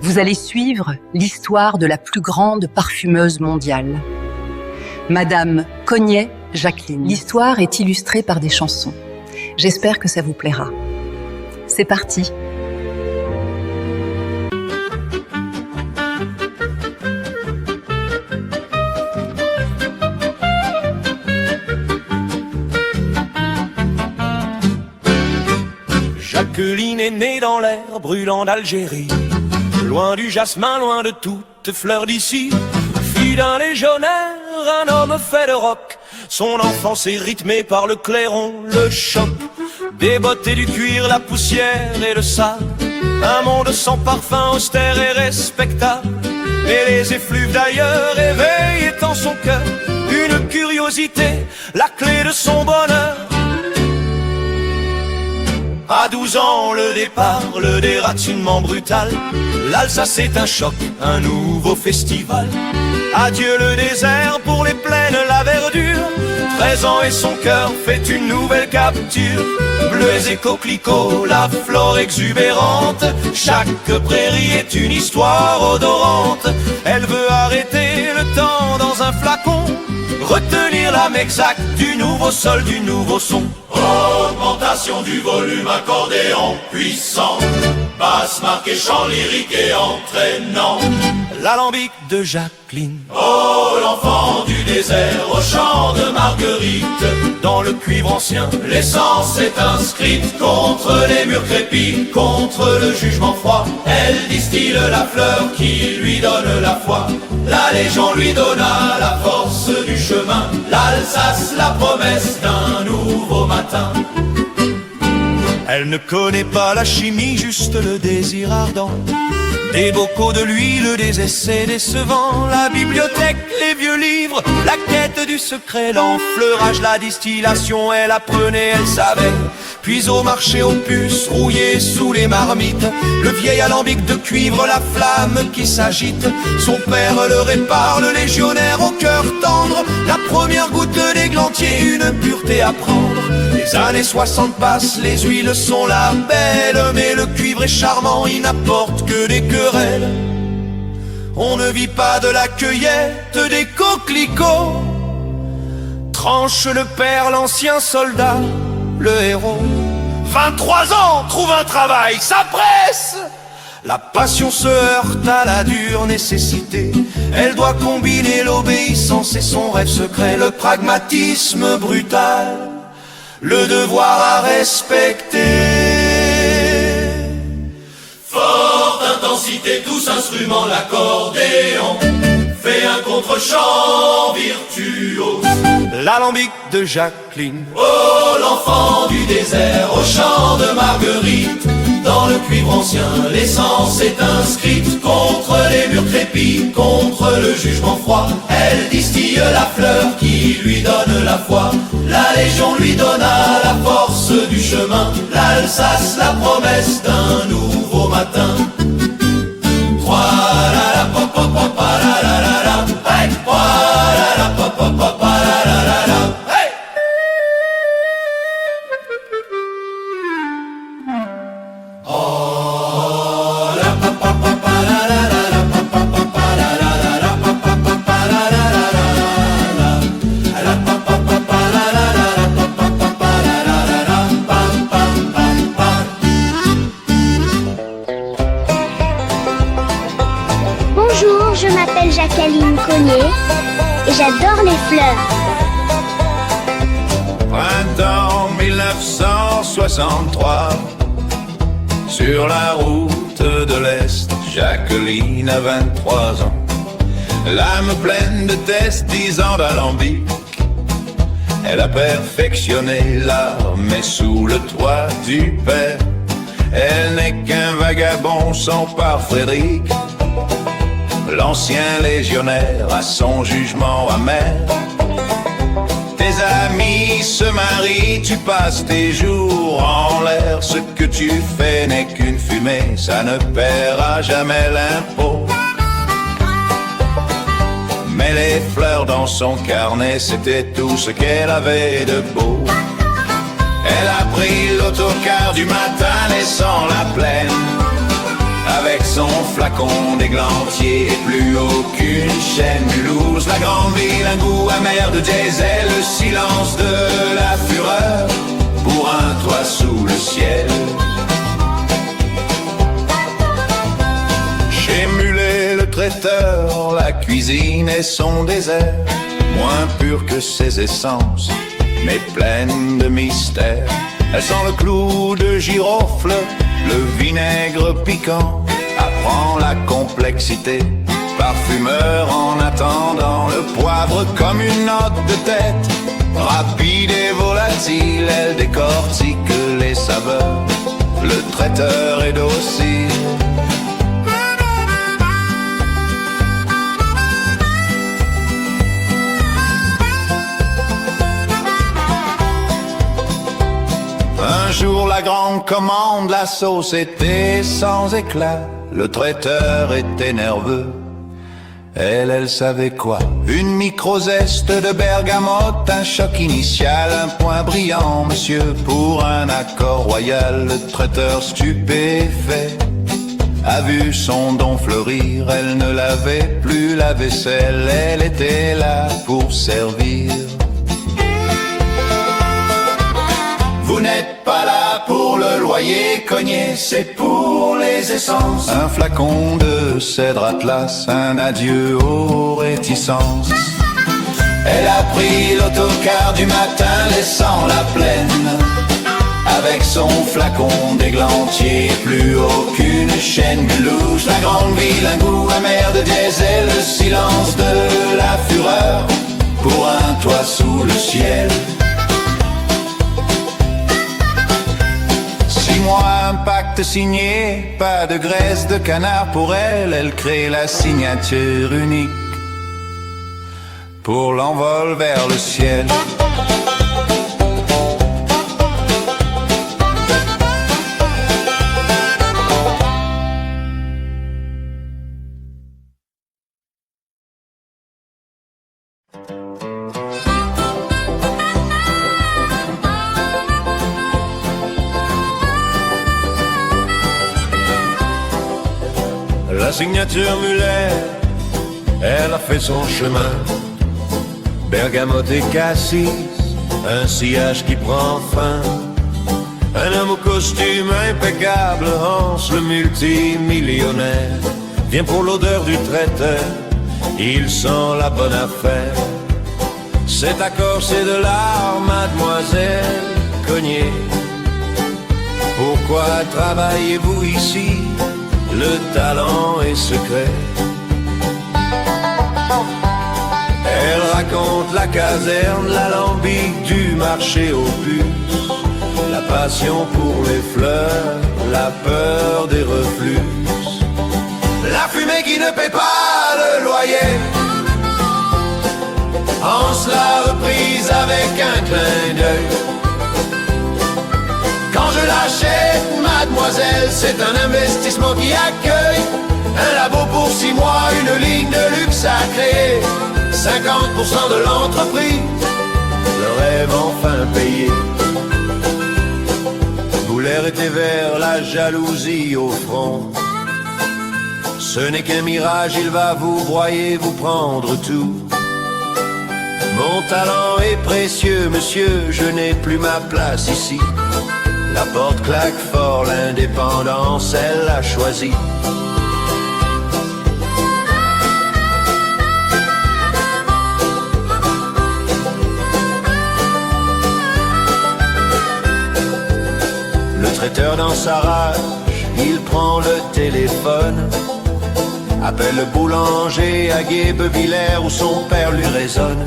Vous allez suivre l'histoire de la plus grande parfumeuse mondiale, Madame Cognet-Jacqueline. L'histoire est illustrée par des chansons. J'espère que ça vous plaira. C'est parti. Jacqueline est née dans l'air brûlant d'Algérie, loin du jasmin, loin de toutes fleurs d'ici. Fille d'un légionnaire, un homme fait de roc, son enfance est rythmée par le clairon, le choc des bottes et du cuir, la poussière et le sable. Un monde sans parfum, austère et respectable, et les effluves d'ailleurs éveillent en son cœur une curiosité, la clé de son bonheur. À 12 ans, le départ, le déracinement brutal. L'Alsace est un choc, un nouveau festival. Adieu le désert, pour les plaines, la verdure. 13 ans et son cœur fait une nouvelle capture. Bleus et coquelicots, la flore exubérante. Chaque prairie est une histoire odorante. Elle veut arrêter le temps dans un flacon, retenir l'âme exacte du nouveau sol, du nouveau son. Augmentation du volume, accordéon puissant, basse marquée, chant lyrique et entraînant. L'alambic de Jacqueline. Oh, l'enfant du désert au chant de Marguerite. Dans le cuivre ancien, l'essence est inscrite. Contre les murs crépis, contre le jugement froid, elle distille la fleur qui lui donne la foi. La Légion lui donna la force du chemin, l'Alsace la promesse d'un nouveau matin. Elle ne connaît pas la chimie, juste le désir ardent. Des bocaux de l'huile, des essais décevants. La bibliothèque, les vieux livres, la quête du secret, l'enfleurage, la distillation. Elle apprenait, elle savait. Puis au marché aux puces, rouillé sous les marmites, le vieil alambic de cuivre, la flamme qui s'agite. Son père le répare, le légionnaire au cœur tendre. La première goutte d'églantier, une pureté à prendre. Les années 60 passent, les huiles sont là belles, mais le cuivre est charmant, il n'apporte que des querelles. On ne vit pas de la cueillette des coquelicots. Tranche le père, l'ancien soldat, le héros. 23 ans, trouve un travail, ça presse. La passion se heurte à la dure nécessité. Elle doit combiner l'obéissance et son rêve secret, le pragmatisme brutal, le devoir à respecter. Forte intensité, tous instruments, l'accordéon fait un contre-champ virtuose. L'alambic de Jacqueline. Oh, l'enfant du désert au chant de Marguerite. Dans le cuivre ancien, l'essence est inscrite. Contre les murs crépis, contre le jugement froid, elle distille la fleur qui lui donne la foi. La Légion lui donna la force du chemin, l'Alsace la promesse d'un nouveau matin. Voilà, pop pop pop, la la la la, hey, voilà, pop pop pop, la la la la, hey. Oh, la pop pop pop, la la la la, pop pop pop, la la la la, pop pop pop, la la la la, la pop pop pop, la la la la, pop pop pop, la la la la, pam pam pam pam. Bonjour, je m'appelle Jacqueline Cognet et j'adore les fleurs. Printemps 1963, sur la route de l'Est, Jacqueline a 23 ans. L'âme pleine de tests, 10 ans d'alambic. Elle a perfectionné l'art, mais sous le toit du père. Elle n'est qu'un vagabond sans part Frédéric. L'ancien légionnaire a son jugement amer. Tes amis se marient, tu passes tes jours en l'air. Ce que tu fais n'est qu'une fumée, ça ne paiera jamais l'impôt. Mais les fleurs dans son carnet, c'était tout ce qu'elle avait de beau. Elle a pris l'autocar du matin laissant la plaine Avec son flacon d'églantier et plus aucune chaîne Mulhouse, la grande ville, un goût amer de diesel, le silence de la fureur pour un toit sous le ciel. Chez Mulet le traiteur, la cuisine est son désert, moins pure que ses essences, mais pleine de mystère. Elle sent le clou de girofle, le vinaigre piquant, apprend la complexité. Parfumeur en attendant le poivre comme une note de tête. Rapide et volatile, elle décortique les saveurs. Le traiteur est docile. Un jour la grande commande, la sauce était sans éclat. Le traiteur était nerveux. Elle savait quoi? Une micro-zeste de bergamote, un choc initial, un point brillant, monsieur, pour un accord royal. Le traiteur stupéfait a vu son don fleurir. Elle ne lavait plus la vaisselle, elle était là pour servir. Vous n'êtes pas là pour le loyer cogné, c'est pour les essences. Un flacon de cèdre Atlas, un adieu aux réticences. Elle a pris l'autocar du matin, laissant la plaine. Avec son flacon d'églantier, plus aucune chaîne Mulhouse. La grande ville, un goût amer de diesel, le silence de la fureur pour un toit sous le ciel. Un pacte signé, pas de graisse de canard pour elle. Elle crée la signature unique pour l'envol vers le ciel. La signature Mulet, elle a fait son chemin. Bergamote et cassis, un sillage qui prend fin. Un homme au costume impeccable, Hans le multimillionnaire, vient pour l'odeur du traiteur, il sent la bonne affaire. Cet accord c'est de l'art, mademoiselle Cogné. Pourquoi travaillez-vous ici? Le talent est secret. Elle raconte la caserne, l'alambic du marché aux puces, la passion pour les fleurs, la peur des reflux, la fumée qui ne paie pas le loyer. Hans l'a reprise avec un clin d'œil. Quand je l'achète, mademoiselle, c'est un investissement qui accueille un labo pour 6 mois, une ligne de luxe à créer, 50% de l'entreprise, le rêve enfin payé. Boulère était vert, la jalousie au front. Ce n'est qu'un mirage, il va vous broyer, vous prendre tout. Mon talent est précieux, monsieur, je n'ai plus ma place ici. La porte claque fort, l'indépendance, elle l'a choisi. Le traiteur dans sa rage, il prend le téléphone, appelle le boulanger à Guebwiller où son père lui raisonne.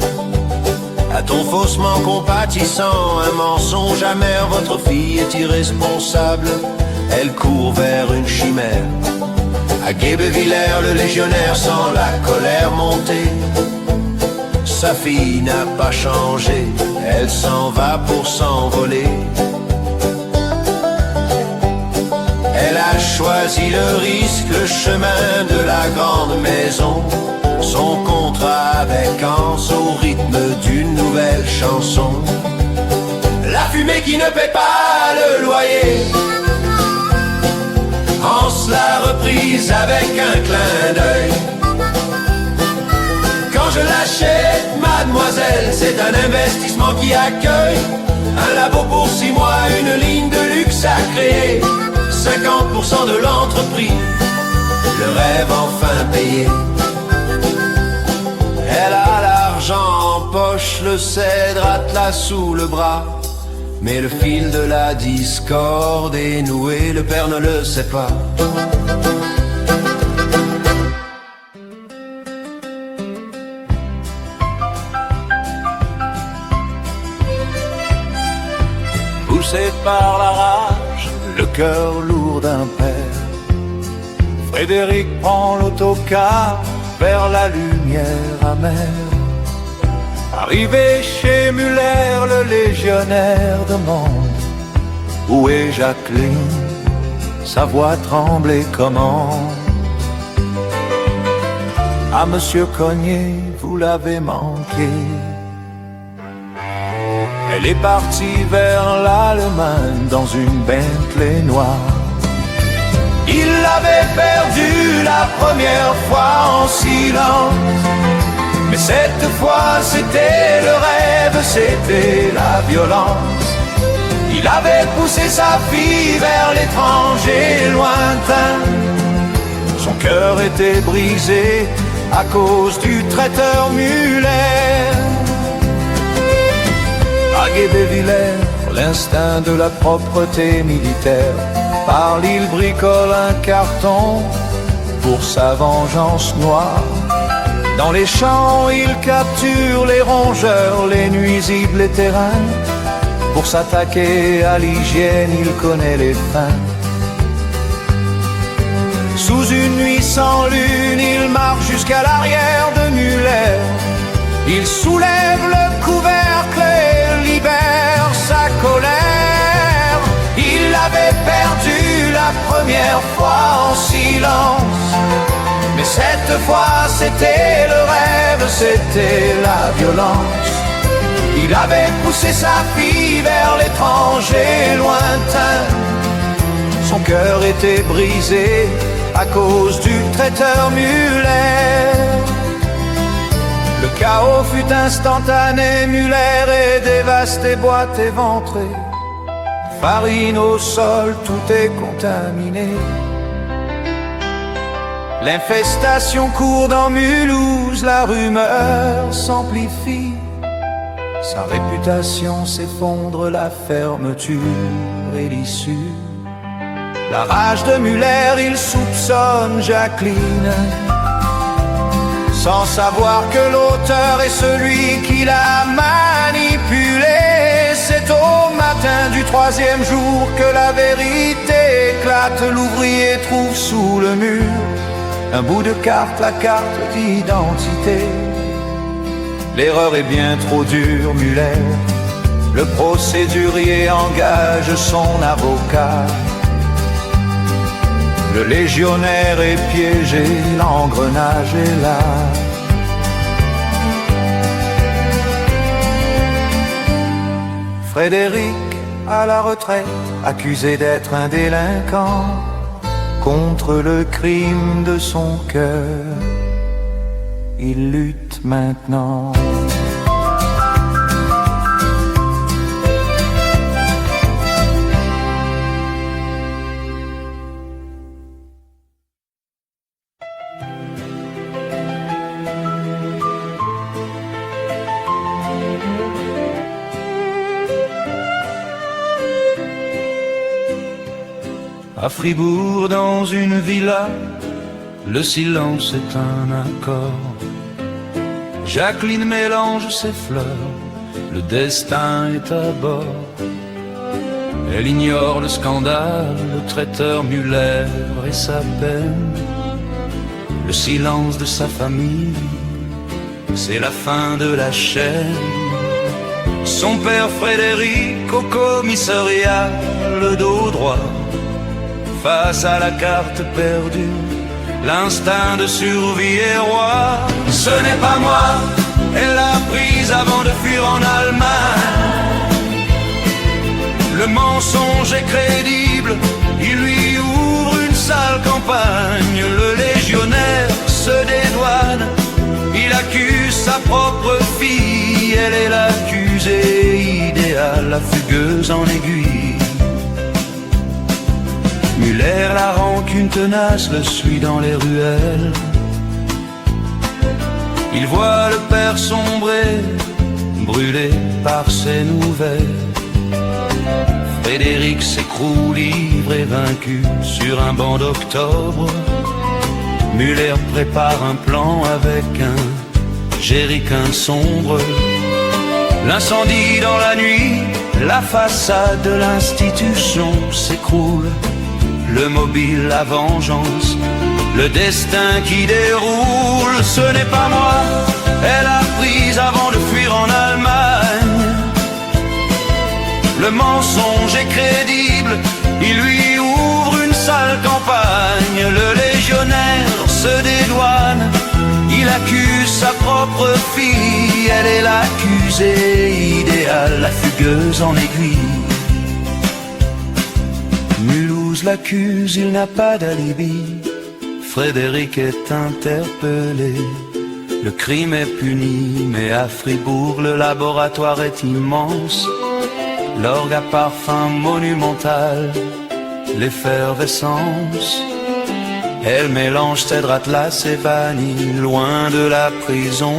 À ton faussement compatissant, un mensonge amer, votre fille est irresponsable, elle court vers une chimère. À Guebwiller, le légionnaire sent la colère monter. Sa fille n'a pas changé, elle s'en va pour s'envoler. Elle a choisi le risque, le chemin de la grande maison. Son contrat avec Hans au rythme d'une nouvelle chanson. La fumée qui ne paie pas le loyer. Hans l'a repris chemise avec un clin d'œil. Quand je l'achète, mademoiselle, c'est un investissement qui accueille un labo pour 6 mois, une ligne de luxe à créer, 50% de l'entreprise, le rêve enfin payé. Elle a l'argent en poche, le cèdre Atlas sous le bras, mais le fil de la discorde est noué, le père ne le sait pas. Poussé par la rage, le cœur lourd d'un père, Frédéric prend l'autocar vers la lumière amère. Arrivé chez Muller, le légionnaire demande: où est Jacqueline? Sa voix tremble et commande: ah, monsieur Cognet, vous l'avez manqué. Elle est partie vers l'Allemagne dans une Bentley noire. Il l'avait perdue la première fois en silence, mais cette fois c'était le rêve, c'était la violence. Il avait poussé sa fille vers l'étranger lointain. Son cœur était brisé à cause du traiteur Muller. À Guébévillers, l'instinct de la propreté militaire, par l'île bricole un carton pour sa vengeance noire. Dans les champs, il capture les rongeurs, les nuisibles, les terrains. Pour s'attaquer à l'hygiène, il connaît les fins. Sous une nuit sans lune, il marche jusqu'à l'arrière de Muller. Il soulève le couvercle et libère sa colère. Il l'avait perdu la première fois en silence, mais cette fois c'était le rêve, c'était la violence. Il avait poussé sa fille vers l'étranger lointain. Son cœur était brisé à cause du traiteur Muller. Le chaos fut instantané, Muller est dévasté, boîte éventrée. Farine au sol, tout est contaminé. L'infestation court dans Mulhouse, la rumeur s'amplifie. Sa réputation s'effondre, la fermeture est l'issue. La rage de Muller, il soupçonne Jacqueline, sans savoir que l'auteur est celui qui l'a manipulé. C'est au matin du 3e jour que la vérité éclate. L'ouvrier trouve sous le mur un bout de carte, la carte d'identité. L'erreur est bien trop dure, Muller. Le procédurier engage son avocat. Le légionnaire est piégé, l'engrenage est là. Frédéric à la retraite, accusé d'être un délinquant, contre le crime de son cœur, il lutte maintenant. À Fribourg, dans une villa, le silence est un accord. Jacqueline mélange ses fleurs, le destin est à bord. Elle ignore le scandale, le traiteur Muller et sa peine. Le silence de sa famille, c'est la fin de la chaîne. Son père Frédéric au commissariat, le dos droit, face à la carte perdue, l'instinct de survie est roi. Ce n'est pas moi, elle l'a prise avant de fuir en Allemagne. Le mensonge est crédible, il lui ouvre une sale campagne, le légionnaire se dédouane. Il accuse sa propre fille, elle est l'accusée idéale, la fugueuse en aiguille. Muller, la rancune tenace, le suit dans les ruelles. Il voit le père sombrer, brûlé par ses nouvelles. Frédéric s'écroule, ivre et vaincu, sur un banc d'octobre. Muller prépare un plan avec un jerrycan sombre. L'incendie dans la nuit, la façade de l'institution s'écroule. Le mobile, la vengeance, le destin qui déroule. Ce n'est pas moi, elle a prise avant de fuir en Allemagne. Le mensonge est crédible, il lui ouvre une sale campagne. Le légionnaire se dédouane, il accuse sa propre fille. Elle est l'accusée idéale, la fugueuse en aiguille. Mulhouse l'accuse, il n'a pas d'alibi. Frédéric est interpellé. Le crime est puni, mais à Fribourg le laboratoire est immense. L'orgue à parfum monumental, l'effervescence. Elle mélange cèdre, atlas et vanille, loin de la prison.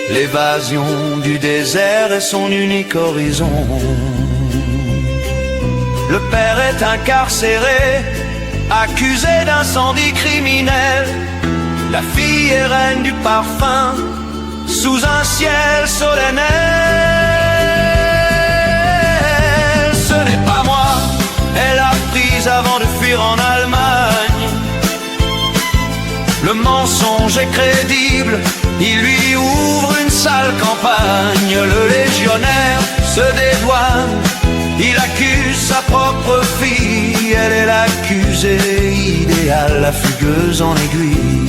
L'évasion du désert est son unique horizon. Le père est incarcéré, accusé d'incendie criminel. La fille est reine du parfum, sous un ciel solennel. Ce n'est pas moi, elle a prise avant de fuir en Allemagne. Le mensonge est crédible, il lui ouvre une sale campagne. Le légionnaire se dédouane, il accuse sa propre fille. Elle est l'accusée idéale, la fugueuse en aiguille.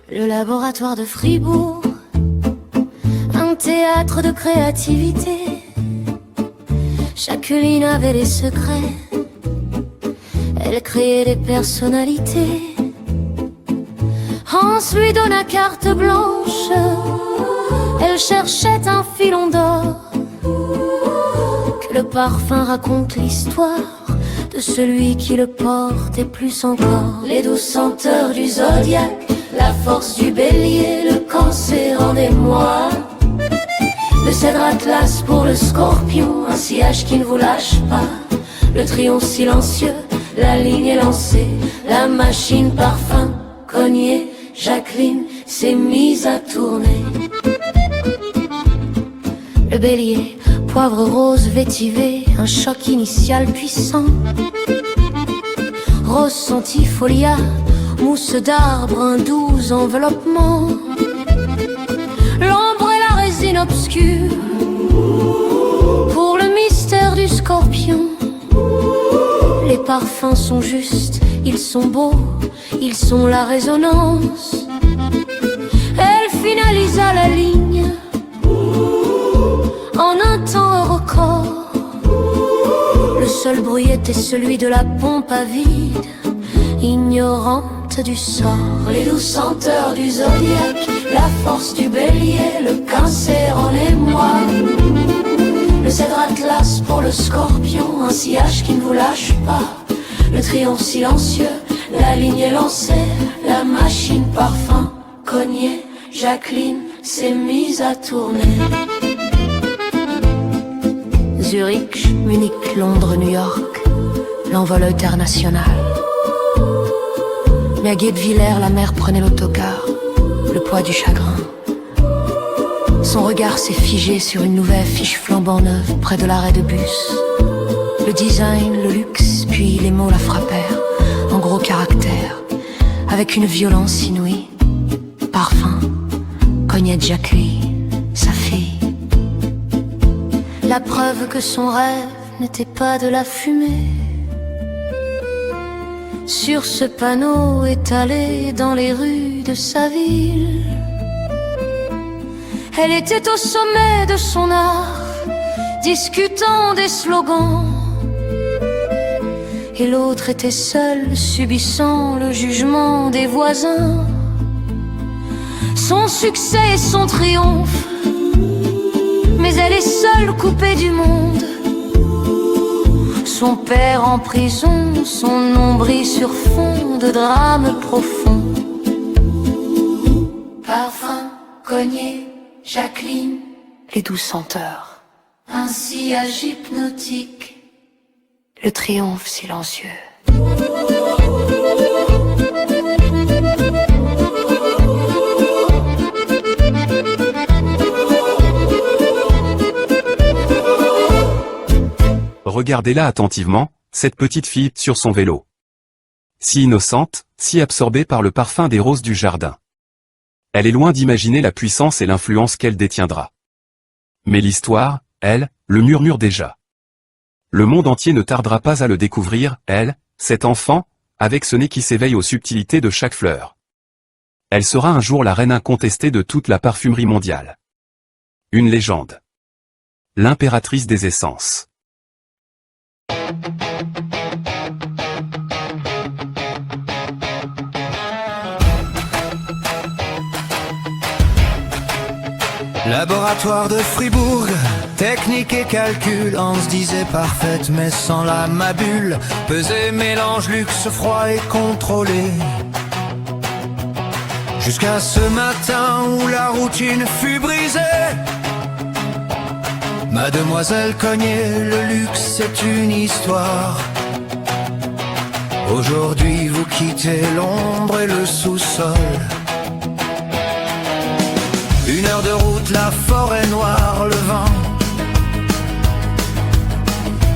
Le laboratoire de Fribourg, un théâtre de créativité. Jacqueline avait des secrets, elle créait des personnalités. Hans lui donna carte blanche, elle cherchait un filon d'or. Que le parfum raconte l'histoire de celui qui le porte et plus encore. Les douces senteurs du zodiaque, la force du bélier, le cancer en émoi. Le cèdre atlas pour le scorpion, un sillage qui ne vous lâche pas. Le triomphe silencieux, la ligne est lancée. La machine parfum, cognée, Jacqueline s'est mise à tourner. Le bélier, poivre rose vétivé, un choc initial puissant. Rose centifolia, mousse d'arbre, un doux enveloppement. L'ombre et la résine obscure pour le mystère du scorpion. Les parfums sont justes, ils sont beaux, ils sont la résonance. Elle finalisa la ligne en un temps record. Le seul bruit était celui de la pompe à vide, ignorante du sort. Les douces senteurs du zodiaque, la force du bélier, le cancer en émoi. Le cèdre atlas pour le scorpion, un sillage qui ne vous lâche pas. Le triomphe silencieux, la ligne est lancée. La machine parfum, cognée, Jacqueline s'est mise à tourner. Zurich, Munich, Londres, New York, l'envol international. Mais à Guebwiller, la mère prenait l'autocar, le poids du chagrin. Son regard s'est figé sur une nouvelle fiche flambant neuve près de l'arrêt de bus. Le design, le luxe, puis les mots la frappèrent, en gros caractères, avec une violence inouïe. Parfum, cognette Jacqueline, sa fille. la preuve que son rêve n'était pas de la fumée. Sur ce panneau étalé dans les rues de sa ville, elle était au sommet de son art, discutant des slogans, et l'autre était seule, subissant le jugement des voisins. Son succès et son triomphe, mais elle est seule coupée du monde. Son père en prison, son nombril sur fond de drame profond. Parfum, cogné, Jacqueline, les douces senteurs. Un sillage hypnotique, le triomphe silencieux. Regardez-la attentivement, cette petite fille, sur son vélo. Si innocente, si absorbée par le parfum des roses du jardin. Elle est loin d'imaginer la puissance et l'influence qu'elle détiendra. Mais l'histoire, elle, le murmure déjà. Le monde entier ne tardera pas à le découvrir, elle, cet enfant, avec ce nez qui s'éveille aux subtilités de chaque fleur. Elle sera un jour la reine incontestée de toute la parfumerie mondiale. Une légende. L'impératrice des essences. Laboratoire de Fribourg, technique et calcul, on se disait parfaite mais sans la mabule. Pesé, mélange, luxe, froid et contrôlé. Jusqu'à ce matin où la routine fut brisée. Mademoiselle Cogné, le luxe c'est une histoire. Aujourd'hui vous quittez l'ombre et le sous-sol. 1 heure de route, la forêt noire, le vent.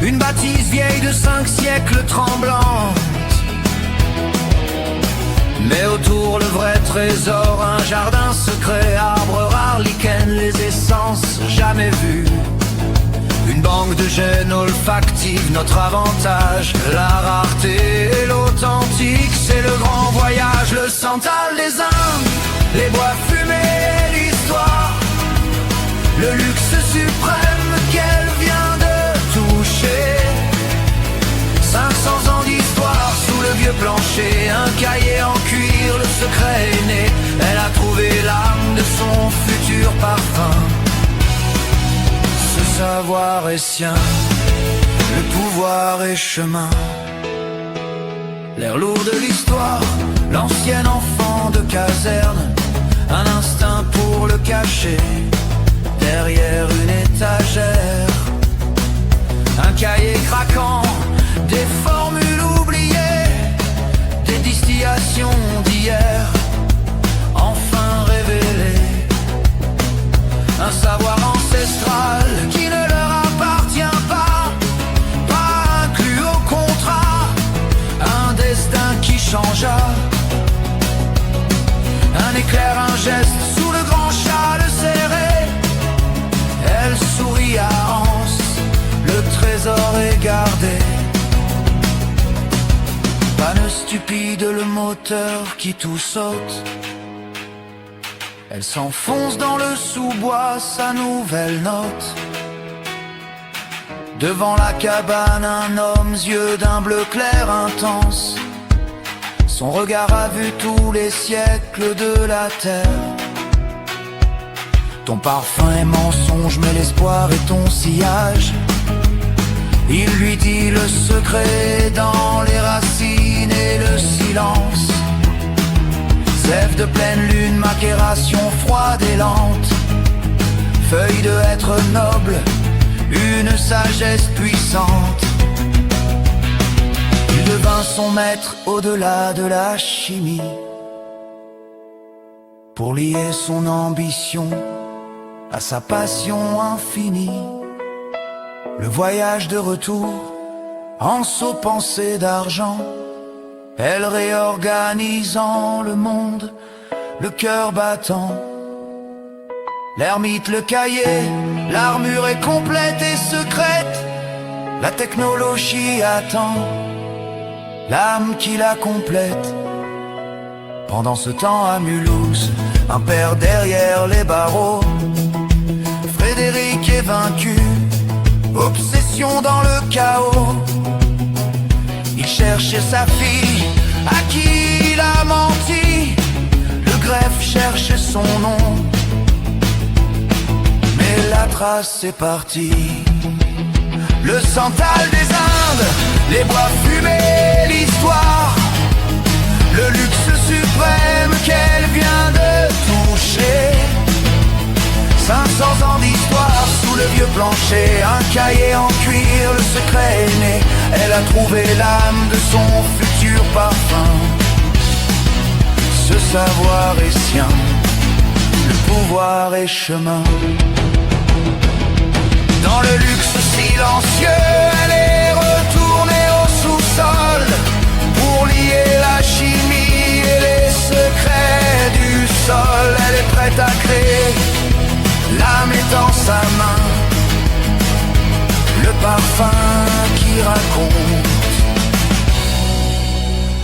Une bâtisse vieille de 5 siècles tremblante. Mais autour le vrai trésor, un jardin secret, arbres rares, lichen, les essences jamais vues. Une banque de gènes olfactifs, notre avantage. La rareté et l'authentique, c'est le grand voyage. Le Santal des Indes, les bois fumés, l'histoire. Le luxe suprême qu'elle vient de toucher. 500 ans d'histoire sous le vieux plancher. Un cahier en cuir, le secret est né. Elle a trouvé l'âme de son futur parfum. Ce savoir est sien, le pouvoir est chemin. L'air lourd de l'histoire, l'ancien enfant de caserne. Un instinct pour le cacher, derrière une étagère. Un cahier craquant, des formules oubliées, des distillations d'hier, enfin révélées. Un savoir ancestral qui ne leur appartient pas, pas inclus au contrat. Un destin qui changea. Un éclair, un geste, sous le grand châle serré. Elle sourit à Hans, le trésor est gardé. Panne stupide, le moteur qui tout saute. Elle s'enfonce dans le sous-bois, sa nouvelle note. Devant la cabane, un homme, yeux d'un bleu clair intense. Son regard a vu tous les siècles de la terre. Ton parfum est mensonge, mais l'espoir est ton sillage. Il lui dit le secret dans les racines et le silence. Sève de pleine lune, macération froide et lente. Feuille de être noble, une sagesse puissante. Il devint son maître au-delà de la chimie. Pour lier son ambition à sa passion infinie. Le voyage de retour, en saut pensée d'argent. Elle réorganisant le monde, le cœur battant. L'ermite, le cahier, L'armure est complète et secrète, la technologie attend l'âme qui la complète. Pendant ce temps à Mulhouse, un père derrière les barreaux, Frédéric est vaincu, obsession dans le chaos. Il cherchait sa fille, à qui il a menti. Le greffe cherche son nom, mais la trace est partie. Le Santal des Indes, les bois fumés, l'histoire, le luxe suprême qu'elle vient de toucher. 500 ans d'histoire sous le vieux plancher, un cahier en cuir, le secret est né. Elle a trouvé l'âme de son futur parfum. Ce savoir est sien, le pouvoir est chemin. Dans le luxe silencieux, elle est retournée au sous-sol pour lier la chimie et les secrets du sol. Elle est prête à créer, l'âme est dans sa main, le parfum qui raconte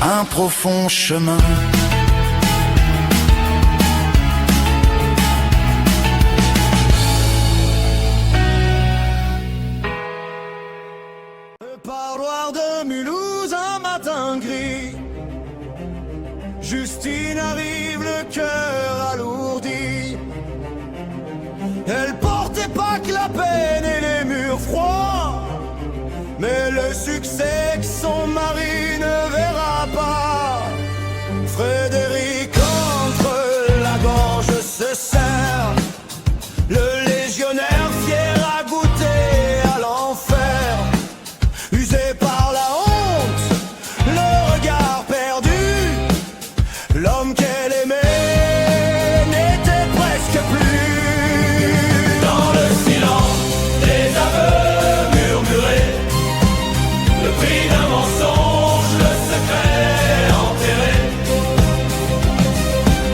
un profond chemin. Parloir de Mulhouse, un matin gris, Justine arrive, le cœur alourdi. Elle portait pas que la peine et les murs froids, mais le succès que son mari ne verra pas. Frédéric entre la gorge se serre, le légionnaire fier à goûter à l'enfer. Usé par la honte, le regard perdu, l'homme qu'elle aimait n'était presque plus. Dans le silence des aveux murmurés, le prix d'un mensonge, le secret enterré.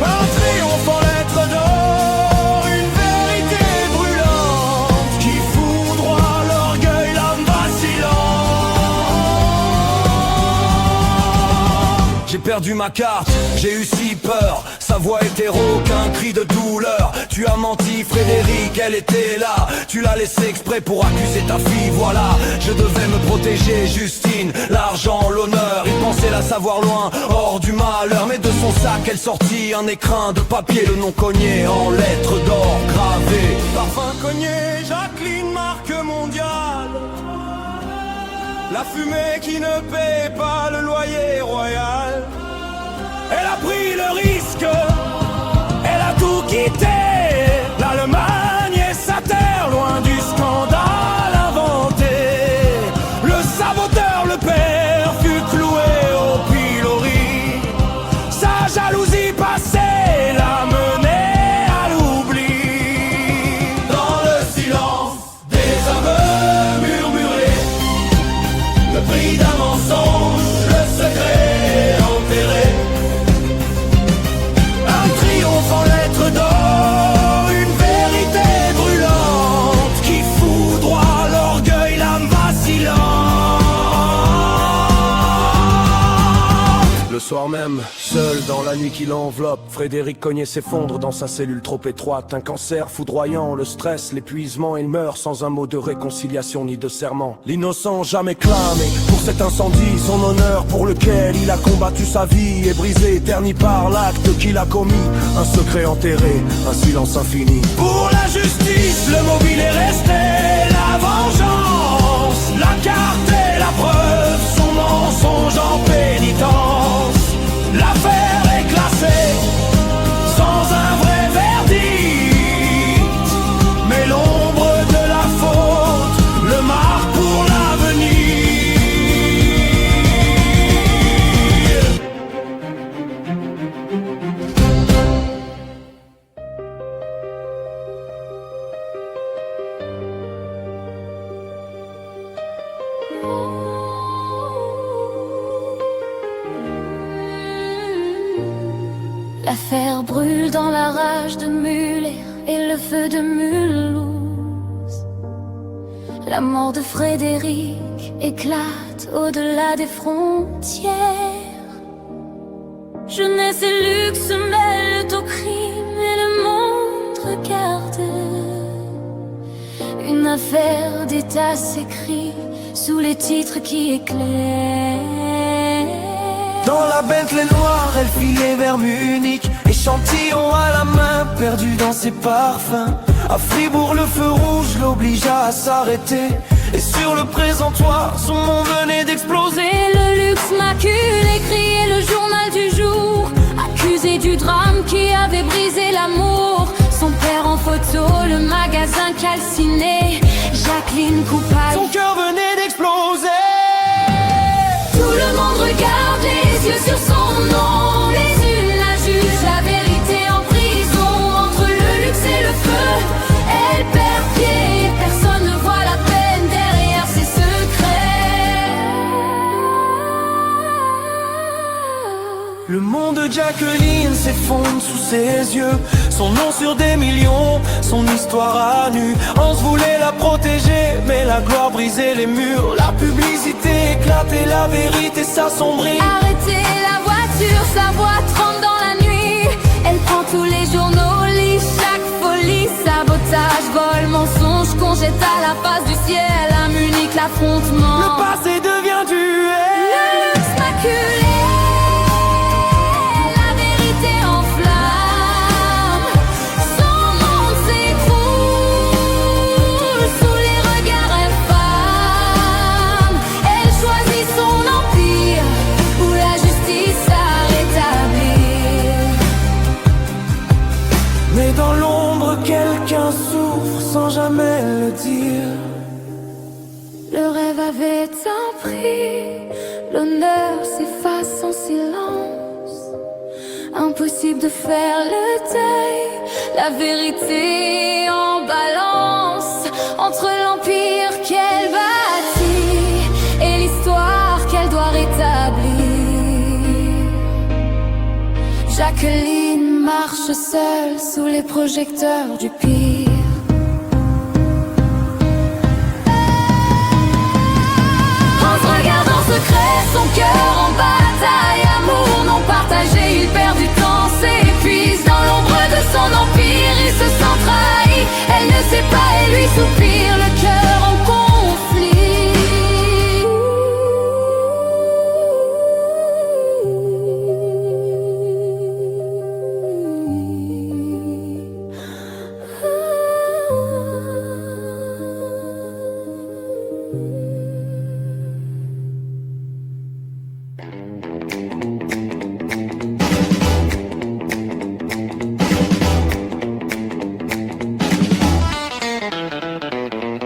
Un triomphe en lettres d'or, une vérité brûlante qui foudroie l'orgueil, l'âme vacillante. J'ai perdu ma carte, j'ai eu si peur. Sa voix était rauque, un cri de douleur. Tu as menti Frédéric, elle était là. Tu l'as laissé exprès pour accuser ta fille, voilà. Je devais me protéger Justine, l'argent, l'honneur. Il pensait la savoir loin, hors du malheur. Mais de son sac elle sortit un écrin de papier, le nom cogné en lettres d'or gravées. Parfum cogné, Jacqueline, marque mondiale. La fumée qui ne paie pas le loyer royal. Elle a pris le risque, elle a tout quitté. L'Allemagne et sa terre, loin du scandale inventé. Le saboteur, le père, fut cloué au pilori. Sa jalousie passée l'a mené à l'oubli. Dans le silence des aveux murmurés, le prix d'un mensonge, le secret enterré. Un triomphe en lettres d'or, une vérité brûlante qui foudroie l'orgueil, l'âme vacillante. Le soir même, seul dans la nuit qui l'enveloppe, Frédéric Cognet s'effondre dans sa cellule trop étroite. Un cancer foudroyant, le stress, l'épuisement, il meurt sans un mot de réconciliation ni de serment. L'innocent jamais clamé pour cet incendie, son honneur pour lequel il a combattu sa vie est brisé, terni par l'acte qu'il a commis. Un secret enterré, un silence infini. Pour la justice, le mobile est resté, la vengeance, la carte et la preuve, son mensonge en pénitence. L'affaire est classée sans un vrai verdict, mais l'ombre de la faute le marque pour l'avenir. L'affaire brûle dans la rage de Muller et le feu de Mulhouse. La mort de Frédéric éclate au-delà des frontières. Jeunesse et luxe mêlent au crime et le monde regarde. Une affaire d'État s'écrit sous les titres qui éclairent. Dans la Bentley noire, elle filait vers Munich, échantillon à la main, perdu dans ses parfums. À Fribourg, le feu rouge l'obligea à s'arrêter, et sur le présentoir, son monde venait d'exploser. Le luxe maculé criait le journal du jour, accusé du drame qui avait brisé l'amour. Son père en photo, le magasin calciné, Jacqueline coupable. Son cœur venait d'exploser. Tout le monde regarde, les yeux sur son nom. Les unes la jugent, la vérité en prison. Entre le luxe et le feu, elle perd pied. Personne ne voit la peine derrière ses secrets. Le monde de Jacqueline s'effondre sous ses yeux. Son nom sur des millions, son histoire à nu. On se voulait la protéger, mais la gloire brisait les murs. La publicité éclate et la vérité s'assombrit. Arrêtez la voiture, sa voix tremble dans la nuit. Elle prend tous les journaux, lit chaque folie. Sabotage, vol, mensonge qu'on jette à la face du ciel. À Munich, l'affrontement. Le passé devient duel. Le luxe maculé. Dans l'ombre, quelqu'un souffre sans jamais le dire. Le rêve avait un prix, l'honneur s'efface en silence. Impossible de faire le deuil, la vérité en balance. Entre l'empire qu'elle bâtit et l'histoire qu'elle doit rétablir. Jacqueline marche seule sous les projecteurs du pire. En se regardant secret, son cœur en bataille. Amour non partagé, il perd du temps, s'épuise. Dans l'ombre de son empire, il se sent trahi. Elle ne sait pas et lui soupire, le cœur en conflit.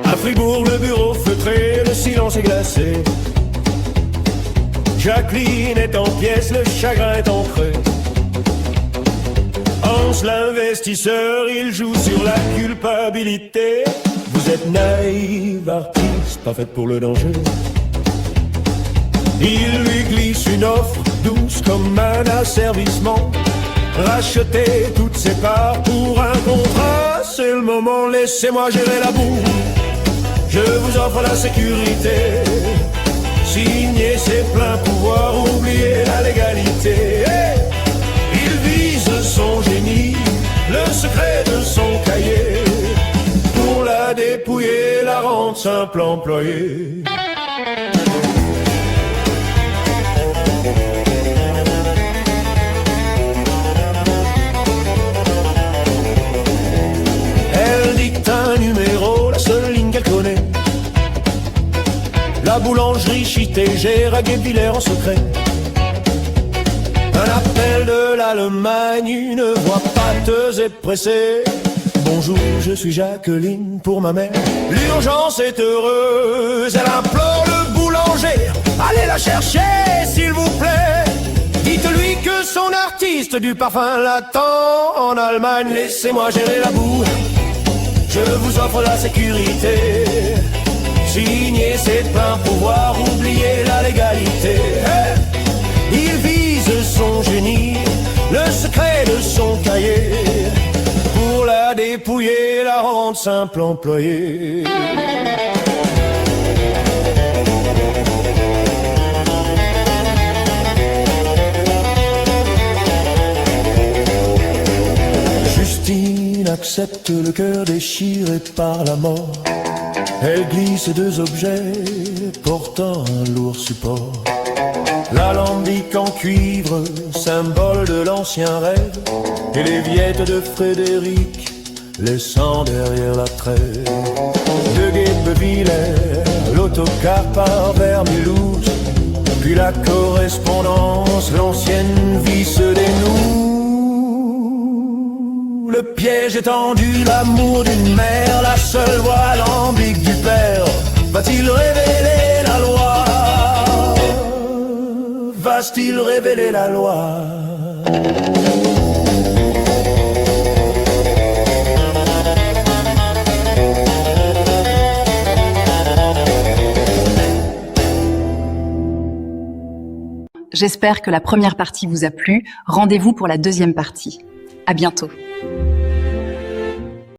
À Fribourg, le bureau feutré, le silence est glacé. Jacqueline est en pièces, le chagrin est en creux. Hans, l'investisseur, il joue sur la culpabilité. Vous êtes naïve, artiste, pas faite pour le danger. Il lui glisse une offre douce comme un asservissement. Racheter toutes ses parts pour un contrat, c'est le moment, laissez-moi gérer la boue. Je vous offre la sécurité. Signez ses pleins pouvoirs, oubliez la légalité. Hey, il vise son génie, le secret de son cahier. Pour la dépouiller, la rendre simple employée. Elle dicte un numéro, la seule ligne qu'elle connaît. La boulangerie Chité, Raguet-Villers en secret. Un appel de l'Allemagne, une voix pâteuse et pressée. Bonjour, je suis Jacqueline pour ma mère. L'urgence est heureuse, elle implore le boulanger. Allez la chercher, s'il vous plaît. Dites-lui que son artiste du parfum l'attend en Allemagne. Laissez-moi gérer la boue. Je vous offre la sécurité. Signez ses pleins pouvoirs, oubliez la légalité. Hey, il vise son génie, le secret de son cahier. Pour la dépouiller, la rendre simple employée. accepte le cœur déchiré par la mort. Elle glisse deux objets portant un lourd support. L'alambic en cuivre, symbole de l'ancien rêve, et les viettes de Frédéric, laissant derrière la trêve. De Guebwiller, l'autocar part vers Mulhouse, puis la correspondance, l'ancienne vie se dénoue. Le piège est tendu, l'amour d'une mère, la seule voix alambique du père. Va-t-il révéler la loi? Va-t-il révéler la loi? J'espère que la première partie vous a plu. Rendez-vous pour la deuxième partie. À bientôt.